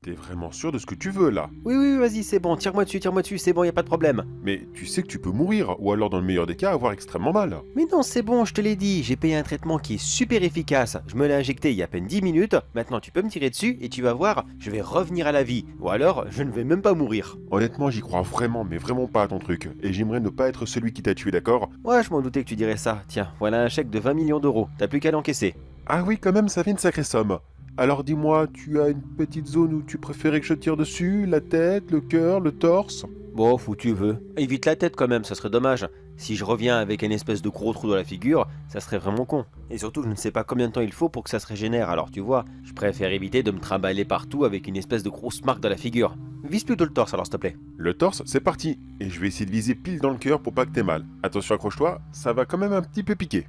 T'es vraiment sûr de ce que tu veux là? Oui, oui, oui, vas-y, c'est bon, tire-moi dessus, c'est bon, y a pas de problème. Mais tu sais que tu peux mourir, ou alors dans le meilleur des cas, avoir extrêmement mal. Mais non, c'est bon, je te l'ai dit, j'ai payé un traitement qui est super efficace. Je me l'ai injecté il y a à peine 10 minutes. Maintenant, tu peux me tirer dessus et tu vas voir, je vais revenir à la vie. Ou alors, je ne vais même pas mourir. Honnêtement, j'y crois vraiment, mais vraiment pas à ton truc. Et j'aimerais ne pas être celui qui t'a tué, d'accord? Ouais, je m'en doutais que tu dirais ça. Tiens, voilà un chèque de 20 millions d'euros. T'as plus qu'à l'encaisser. Ah oui, quand même, ça fait une sacrée somme. Alors dis-moi, tu as une petite zone où tu préférais que je tire dessus? La tête, le cœur, le torse? Bon, où tu veux. Évite la tête quand même, ça serait dommage. Si je reviens avec une espèce de gros trou dans la figure, ça serait vraiment con. Et surtout, je ne sais pas combien de temps il faut pour que ça se régénère, alors tu vois, je préfère éviter de me trimballer partout avec une espèce de grosse marque dans la figure. Vise plutôt le torse alors, s'il te plaît. Le torse, c'est parti. Et je vais essayer de viser pile dans le cœur pour pas que t'aies mal. Attention, accroche-toi, ça va quand même un petit peu piquer.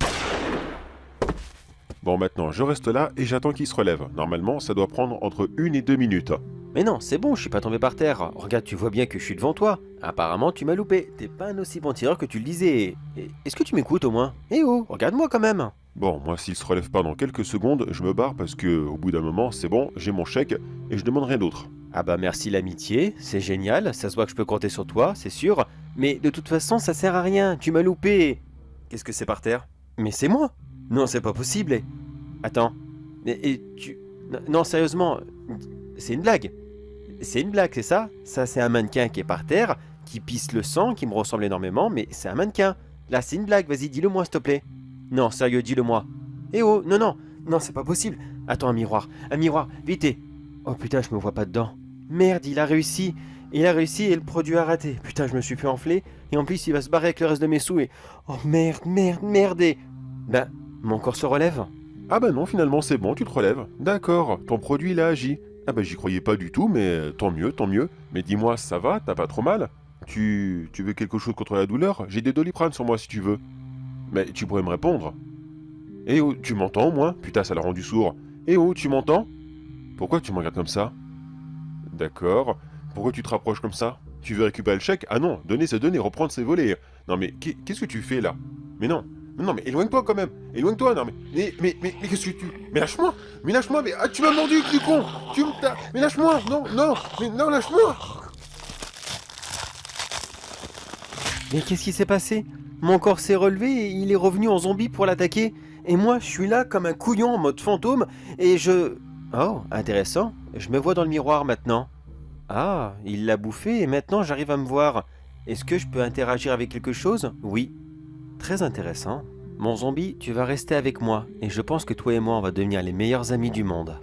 Bon, maintenant, je reste là et j'attends qu'il se relève. Normalement, ça doit prendre entre 1 et 2 minutes. Mais non, c'est bon, je suis pas tombé par terre. Regarde, tu vois bien que je suis devant toi. Apparemment, tu m'as loupé. T'es pas un aussi bon tireur que tu le disais. Est-ce que tu m'écoutes au moins? Eh oh, regarde-moi quand même. Bon, moi, s'il se relève pas dans quelques secondes, je me barre parce que, au bout d'un moment, c'est bon, j'ai mon chèque et je demande rien d'autre. Ah bah merci l'amitié, c'est génial, ça se voit que je peux compter sur toi, c'est sûr. Mais de toute façon, ça sert à rien, tu m'as loupé. Qu'est-ce que c'est par terre? Mais c'est moi. Non, c'est pas possible. Attends. Et tu... Non, sérieusement, c'est une blague. C'est une blague, c'est ça? Ça, c'est un mannequin qui est par terre, qui pisse le sang, qui me ressemble énormément, mais c'est un mannequin. Là, c'est une blague, vas-y, dis-le-moi, s'il te plaît. Non, sérieux, dis-le-moi. Eh oh, non, non, non, c'est pas possible. Attends, un miroir, vite. Oh putain, je me vois pas dedans. Merde, il a réussi. Il a réussi et le produit a raté. Putain, je me suis fait enfler. Et en plus, il va se barrer avec le reste de mes sous et... Oh merde, merde, merde. Ben, mon corps se relève. Ah bah non, finalement, c'est bon, tu te relèves. D'accord, ton produit, il a agi. Ah bah j'y croyais pas du tout, mais tant mieux, tant mieux. Mais dis-moi, ça va? T'as pas trop mal? Tu veux quelque chose contre la douleur? J'ai des Doliprane sur moi si tu veux. Mais tu pourrais me répondre. Eh oh, tu m'entends au moins? Putain, ça l'a rendu sourd. Eh oh, tu m'entends? Pourquoi tu me regardes comme ça? D'accord. Pourquoi tu te rapproches comme ça? Tu veux récupérer le chèque? Ah non, donner c'est donner, reprendre c'est voler. Non mais qu'est-ce que tu fais là? Mais non. Non mais éloigne-toi quand même. Éloigne-toi, non mais qu'est-ce que tu... Mais lâche-moi. Mais lâche-moi, mais... Ah tu m'as mordu, du con. Mais lâche-moi. Non, non. Mais non, lâche-moi. Mais qu'est-ce qui s'est passé? Mon corps s'est relevé et il est revenu en zombie pour l'attaquer. Et moi, je suis là comme un couillon en mode fantôme et je... Oh, intéressant. Je me vois dans le miroir maintenant. Ah, il l'a bouffé et maintenant j'arrive à me voir. Est-ce que je peux interagir avec quelque chose? Oui. Très intéressant. Mon zombie, tu vas rester avec moi et je pense que toi et moi on va devenir les meilleurs amis du monde.